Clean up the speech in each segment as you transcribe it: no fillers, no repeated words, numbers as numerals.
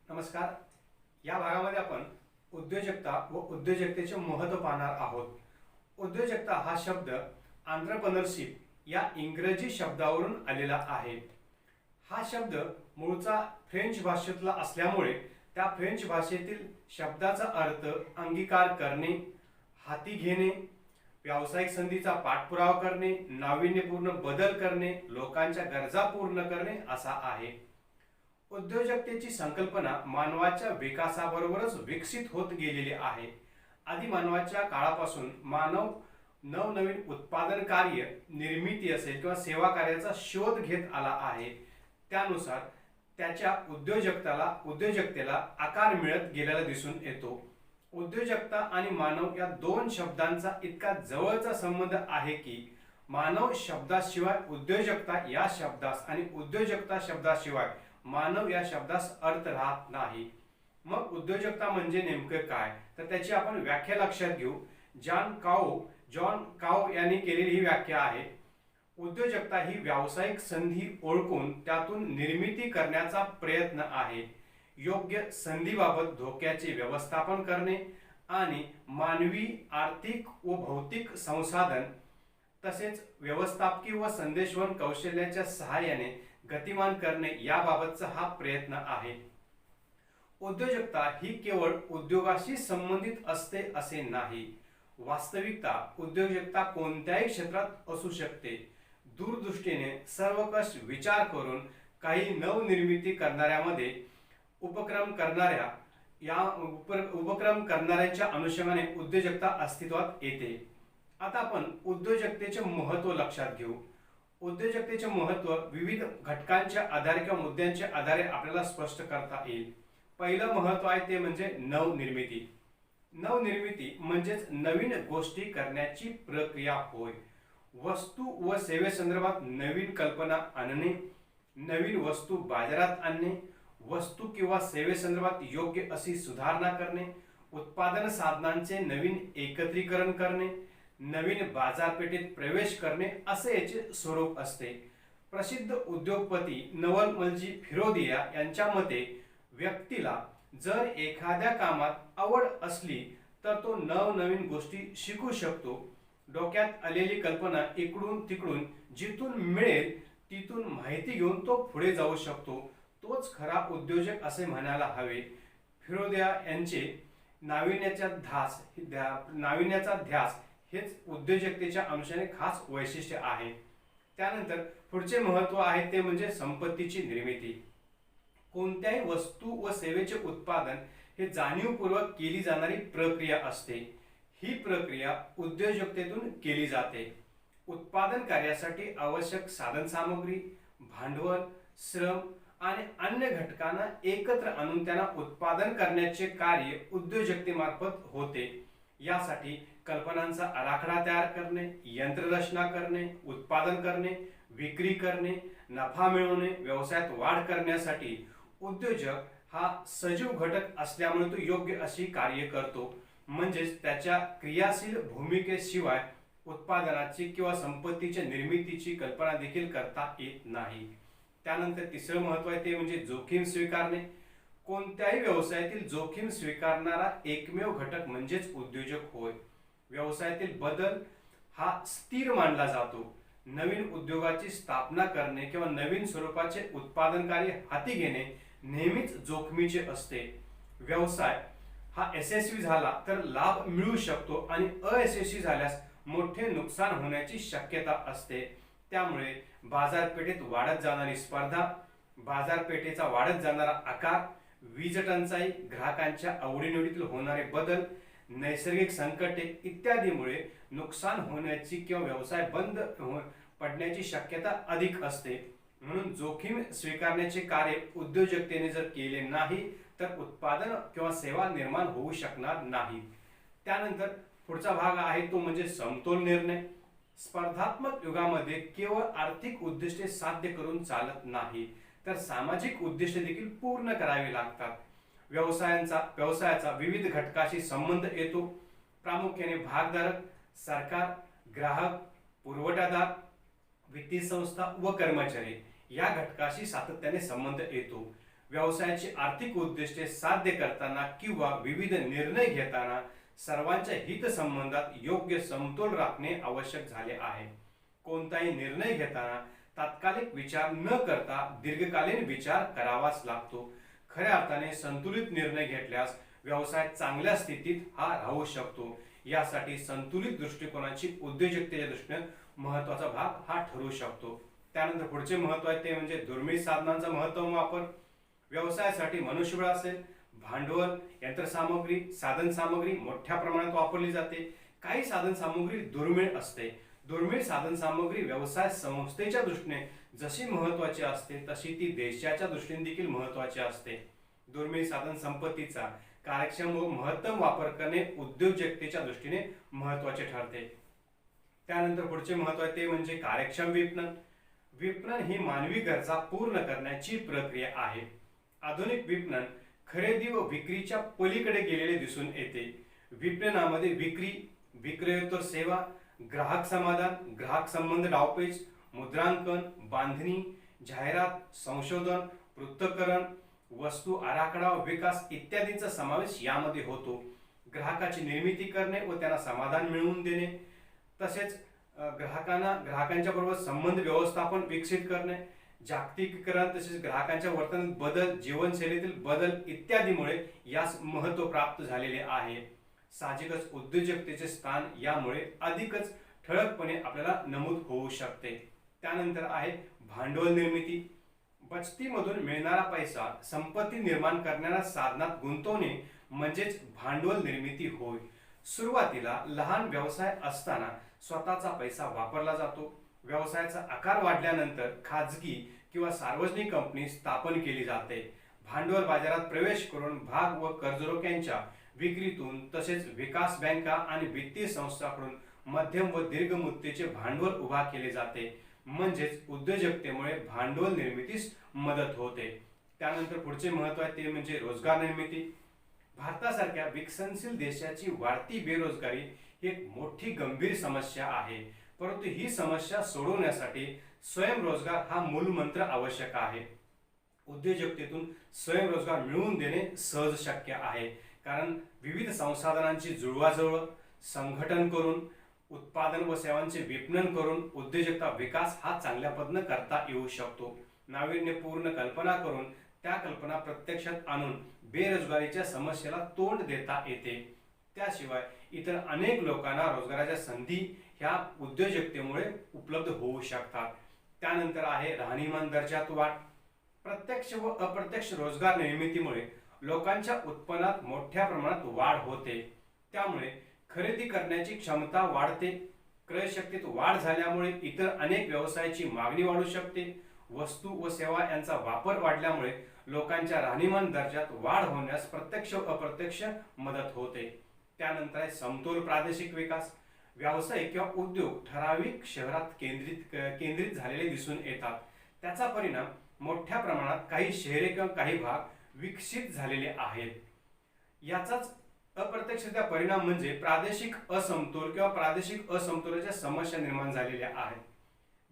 नमस्कार. या भागामध्ये आपण उद्योजकता व उद्योजकतेचे महत्त्व पाहणार आहोत. उद्योजकता हा शब्द एंटरप्रेन्योरशिप या इंग्रजी शब्दावरून आलेला आहे. हा शब्द मूळचा फ्रेंच भाषेतला असल्यामुळे त्या फ्रेंच भाषेतील शब्दाचा अर्थ अंगीकार करणे, हाती घेणे, व्यावसायिक संधीचा पाठपुरावा करणे, नाविन्यपूर्ण बदल करणे, लोकांच्या गरजा पूर्ण करणे असा आहे. उद्योजकतेची संकल्पना मानवाच्या विकासाबरोबरच विकसित होत गेलेली आहे. आधी मानवाच्या काळापासून मानव नवनवीन उत्पादन कार्य, निर्मिती असेल किंवा सेवा कार्याचा शोध घेत आला आहे. त्यानुसार त्याच्या उद्योजकतेला आकार मिळत गेलेला दिसून येतो. उद्योजकता आणि मानव या दोन शब्दांचा इतका जवळचा संबंध आहे की मानव शब्दाशिवाय उद्योजकता या शब्दास आणि उद्योजकता शब्दाशिवाय मानव या शब्दास अर्थ राहत नाही. मग उद्योजकता म्हणजे नेमकं काय, तर त्याची आपण व्याख्या लक्षात घेऊ. जॉन काओ यांनी केलेली ही व्याख्या आहे. उद्योजकता ही व्यावसायिक संधी ओळखून त्यातून निर्मिती करण्याचा प्रयत्न आहे. योग्य संधीबाबत धोक्याचे व्यवस्थापन करणे आणि मानवी, आर्थिक व भौतिक संसाधन तसेच व्यवस्थापकीय व संदेशवहन कौशल्याच्या सहाय्याने गतिमान करणे याबाबतचा हा प्रयत्न आहे. उद्योजकता ही केवळ उद्योगाशी संबंधित असते असे नाही. वास्तविकता उद्योजकता कोणत्याही क्षेत्रात असू शकते. दूरदृष्टीने सर्वकष विचार करून काही नवनिर्मिती करणाऱ्यामध्ये उपक्रम करणाऱ्यांच्या अनुषंगाने उद्योजकता अस्तित्वात येते. आता आपण उद्योजकतेचे महत्त्व लक्षात घेऊ. उद्योजकतेचे महत्त्व विविध घटकांच्या आधारे किंवा मुद्द्यांच्या आधारे आपल्याला स्पष्ट करता येईल. पहिलं महत्त्व आहे ते म्हणजे नवनिर्मिती. नवनिर्मिती म्हणजेच नवीन गोष्टी करण्याची प्रक्रिया होय. वस्तू व सेवेसंदर्भात नवीन कल्पना आणणे, नवीन वस्तू बाजारात आणणे, वस्तू किंवा सेवेसंदर्भात योग्य अशी सुधारणा करणे, उत्पादन साधनांचे नवीन एकत्रीकरण करणे, नवीन बाजारपेठेत प्रवेश करणे असे याचे स्वरूप असते. प्रसिद्ध उद्योगपती नवल फिरोदिया यांच्या मते व्यक्तीला जर एखाद्या कामात आवड असली तर तो नवनवीन गोष्टी शिकू शकतो. डोक्यात आलेली कल्पना इकडून तिकडून जिथून मिळेल तिथून माहिती घेऊन तो पुढे जाऊ शकतो. तोच खरा उद्योजक असे म्हणायला हवे. फिरोदिया यांचे नाविन्याचा ध्यास हेच उद्योजकतेच्या अनुषंगाने खास वैशिष्ट्य आहे. त्यानंतर पुढचे महत्त्व आहे ते म्हणजे संपत्तीची निर्मिती. कोणत्याही वस्तू व सेवेचे उत्पादन हे जाणीवपूर्वक केली जाणारी प्रक्रिया असते. ही प्रक्रिया उद्योजकतेतून केली जाते. उत्पादन कार्यासाठी आवश्यक साधनसामग्री, भांडवल, श्रम आणि अन्य घटकांना एकत्र आणून त्यांना उत्पादन करण्याचे कार्य उद्योजकतेमार्फत होते. यासाठी कल्पनांचा आराखडा तयार करणे, यंत्ररचना करणे, उत्पादन करणे, विक्री करणे, नफा मिळवणे, व्यवसायात वाढ करण्यासाठी उद्योजक हा सजीव घटक असल्यामुळे तो योग्य अशी कार्य करतो. म्हणजेच त्याच्या क्रियाशील भूमिकेशिवाय उत्पादनाची किंवा संपत्तीच्या निर्मितीची कल्पना देखील करता येत नाही. त्यानंतर तिसरं महत्त्व आहे ते म्हणजे जोखीम स्वीकारणे. कोणत्याही व्यवसायातील जोखीम स्वीकारणारा एकमेव घटक म्हणजेच उद्योजक होय. व्यवसायातील बदल हा स्थिर मानला जातो. नवीन उद्योगाची स्थापना करणे किंवा नवीन स्वरूपाचे उत्पादन कार्य हाती घेणे नेहमीच जोखमीचे असते. व्यवसाय हा यशस्वी झाला तर लाभ मिळू शकतो आणि अयशस्वी झाल्यास मोठे नुकसान होण्याची शक्यता असते. त्यामुळे बाजारपेठेत वाढत जाणारी स्पर्धा, बाजारपेठेचा वाढत जाणारा आकार, वीज टंचाई, ग्राहकांच्या आवडीनिवडीतील होणारे बदल, नैसर्गिक संकटे इत्यादीमुळे नुकसान होण्याची किंवा व्यवसाय बंद पडण्याची शक्यता अधिक असते. म्हणून जोखीम स्वीकारण्याचे कार्य उद्योजकतेने जर केले नाही तर उत्पादन किंवा सेवा निर्माण होऊ शकणार नाही. त्यानंतर पुढचा भाग आहे तो म्हणजे समतोल निर्णय. स्पर्धात्मक युगामध्ये केवळ आर्थिक उद्दिष्टे साध्य करून चालत नाही तर सामाजिक उद्दिष्टे देखील पूर्ण करावी लागतात. व्यवसायाचा विविध घटकाशी संबंध येतो. प्रामुख्याने भागधारक, सरकार, ग्राहक, पुरवठादार, वित्तीय संस्था व कर्मचारी या घटकाशी सातत्याने संबंध येतो. व्यवसायाची आर्थिक उद्दिष्टे साध्य करताना किंवा विविध निर्णय घेताना सर्वांच्या हितसंबंधात योग्य समतोल राखणे आवश्यक झाले आहे. कोणताही निर्णय घेताना तात्कालिक विचार न करता दीर्घकालीन विचार करावाच लागतो. खऱ्या अर्थाने संतुलित निर्णय घेतल्यास व्यवसाय चांगल्या स्थितीत हा राहू शकतो. यासाठी संतुलित दृष्टिकोनाची उद्योजकतेच्या दृष्टीने महत्वाचा भाग हा ठरू शकतो. त्यानंतर पुढचे महत्व आहे ते म्हणजे दुर्मिळ साधनांचा महत्तम वापर. व्यवसायासाठी मनुष्यबळ असेल, भांडवल, यंत्रसामग्री, साधन सामग्री मोठ्या प्रमाणात वापरली जाते. काही साधन सामग्री दुर्मिळ असते. दुर्मिळ साधन सामग्री व्यवसाय संस्थेच्या दृष्टीने जशी महत्वाची असते तशी ती देशाच्या दृष्टीने देखील महत्वाची असते. दुर्मिळ साधन संपत्तीचा कार्यक्षम व महत्तम वापर करणे उद्योजकतेच्या दृष्टीने महत्वाचे ठरते. त्यानंतर पुढचे महत्व आहे ते म्हणजे कार्यक्षम विपणन. विपणन ही मानवी गरजा पूर्ण करण्याची प्रक्रिया आहे. आधुनिक विपणन खरेदी व विक्रीच्या पलीकडे गेलेले दिसून येते. विपणनामध्ये विक्री, विक्रेतर सेवा, ग्राहक समाधान, ग्राहक संबंध डावपेच, मुद्रांकन, बांधणी, जाहिरात, संशोधन, पृथक्करण, वस्तू आराखडा विकास इत्यादींचा समावेश यामध्ये होतो. ग्राहकाची निर्मिती करणे व त्यांना समाधान मिळवून देणे, तसेच ग्राहकांच्या बरोबर संबंध व्यवस्थापन विकसित करणे, जागतिकीकरण, तसेच ग्राहकांच्या वर्तनात बदल, जीवनशैलीतील बदल इत्यादीमुळे यास महत्त्व प्राप्त झालेले आहे. साहजिकच उद्योजकतेचे स्थान यामुळे अधिकच ठळकपणे आपल्याला नमूद होऊ शकते. त्यानंतर आहे भांडवल निर्मिती. बचतीमधून मिळणारा पैसा संपत्ती निर्माण करणाऱ्या साधनात गुंतवणे म्हणजेच भांडवल निर्मिती होय. सुरुवातीला लहान व्यवसाय असताना स्वतःचा पैसा वापरला जातो. व्यवसायाचा आकार वाढल्यानंतर खाजगी किंवा सार्वजनिक कंपनी स्थापन केली जाते. भांडवल बाजारात प्रवेश करून भाग व कर्जरोख्यांच्या विक्रीतून तसेच विकास बँका आणि वित्तीय संस्थांकडून मध्यम व दीर्घ मुदतीचे भांडवल उभा केले जाते. म्हणजेच उद्योजकतेमुळे भांडवल निर्मितीस मदत होते. त्यानंतर पुढचे महत्व आहे ते म्हणजे रोजगार निर्मिती. भारतासारख्या विकसनशील देशाची वाढती बेरोजगारी ही एक मोठी गंभीर समस्या आहे. परंतु ही समस्या सोडवण्यासाठी स्वयंरोजगार हा मूलमंत्र आवश्यक आहे. उद्योजकतेतून स्वयंरोजगार मिळवून देणे सहज शक्य आहे. कारण विविध संसाधनांची जुळवाजुळव, संघटन करून, उत्पादन व सेवांचे विपणन करून उद्योजकता विकास हा चांगल्या पद्धतीने करता येऊ शकतो. नाविन्यपूर्ण कल्पना करून त्या कल्पना प्रत्यक्षात आणून बेरोजगारीच्या समस्येला तोंड देता येते. त्याशिवाय इतर अनेक लोकांना रोजगाराच्या संधी ह्या उद्योजकतेमुळे उपलब्ध होऊ शकतात. त्यानंतर आहे राहणीमान दर्जात वाढ. प्रत्यक्ष व अप्रत्यक्ष रोजगार निर्मितीमुळे लोकांच्या उत्पन्नात मोठ्या प्रमाणात वाढ होते. त्यामुळे खरेदी करण्याची क्षमता वाढते. क्रयशक्तीत वाढ झाल्यामुळे इतर अनेक व्यवसायाची मागणी वाढू शकते. वस्तू व सेवा यांचा वापर वाढल्यामुळे लोकांच्या राहणीमान दर्जात वाढ होण्यास प्रत्यक्ष व अप्रत्यक्ष मदत होते. त्यानंतर आहे समतोल प्रादेशिक विकास. व्यावसायिक किंवा उद्योग ठराविक शहरात केंद्रित झालेले दिसून येतात. त्याचा परिणाम मोठ्या प्रमाणात काही शहरे किंवा काही भाग विकसित झालेले आहेत. याचाच अप्रत्यक्षरित्या परिणाम म्हणजे प्रादेशिक असमतोल किंवा प्रादेशिक असमतोलाच्या समस्या निर्माण झालेल्या आहेत.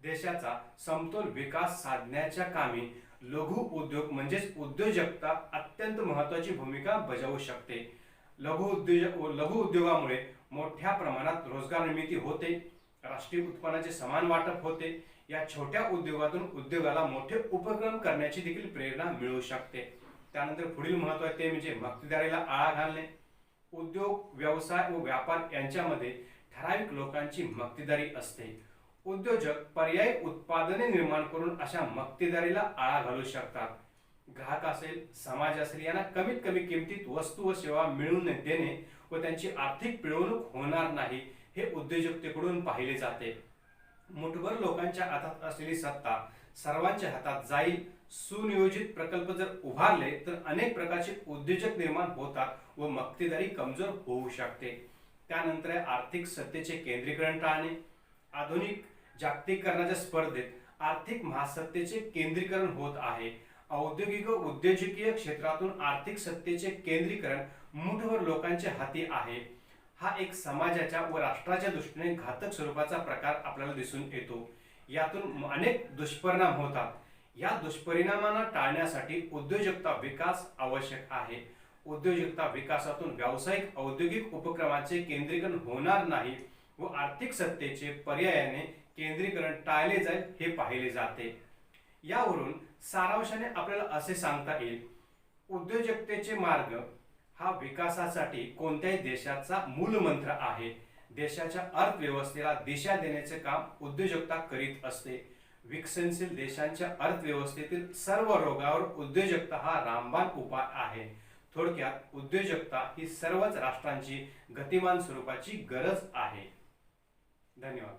देशाचा समतोल विकास साधण्याच्या कामी लघु उद्योग म्हणजेच उद्योजकता अत्यंत महत्त्वाची भूमिका बजावू शकते. लघु उद्योगामुळे मोठ्या प्रमाणात रोजगार निर्मिती होते. राष्ट्रीय उत्पन्नाचे समान वाटप होते. या छोट्या उद्योगातून उद्योगाला मोठे उपक्रम करण्याची देखील प्रेरणा मिळू शकते. त्यानंतर पुढील महत्त्व आहे ते म्हणजे मक्तेदारीला आळा घालणे. उद्योग, व्यवसाय व व्यापार यांच्यामध्ये ठराविक लोकांची मक्तेदारी असते. उद्योजक पर्यायी उत्पादने निर्माण करून अशा मक्तेदारीला आळा घालू शकतात. ग्राहक असेल, समाज असेल यांना कमीत कमी किमतीत वस्तू व सेवा मिळवून देणे व त्यांची आर्थिक पिळवणूक होणार नाही हे उद्योजकतेकडून पाहिले जाते. मुठभर लोकांच्या हातात असलेली सत्ता सर्वांच्या हातात जाईल. सुनियोजित प्रकल्प जर उभारले तर अनेक प्रकारचे उद्योजक निर्माण होतात व मक्तेदारी कमजोर होऊ शकते. त्यानंतर आर्थिक सत्तेचे केंद्रीकरण टाळणे. आधुनिक जागतिकीकरणाच्या स्पर्धेत आर्थिक महासत्तेचे केंद्रीकरण होत आहे. औद्योगिक व उद्योजकीय क्षेत्रातून आर्थिक सत्तेचे केंद्रीकरण मुठभर लोकांच्या हाती आहे. हा एक समाजाच्या व राष्ट्राच्या दृष्टीने घातक स्वरूपाचा प्रकार आपल्याला दिसून येतो. यातून अनेक दुष्परिणाम होतात. या दुष्परिणामांना टाळण्यासाठी उद्योजकता विकास आवश्यक आहे. उद्योजकता विकासातून व्यावसायिक औद्योगिक उपक्रमांचे केंद्रीकरण होणार नाही व आर्थिक सत्तेचे पर्यायाने केंद्रीकरण टाळले जाईल हे पाहिले जाते. यावरून सारांशाने आपल्याला असे सांगता येईल, उद्योजकतेचे मार्ग हा विकासासाठी कोणत्याही देशाचा मूलमंत्र आहे. देशाच्या अर्थव्यवस्थेला दिशा देण्याचे काम उद्योजकता करीत असते. विकसनशील देशांच्या अर्थव्यवस्थेतील सर्व रोगावर उद्योजकता हा रामबाण उपाय आहे. थोडक्यात उद्योजकता ही सर्वच राष्ट्रांची गतिमान स्वरूपाची गरज आहे. धन्यवाद.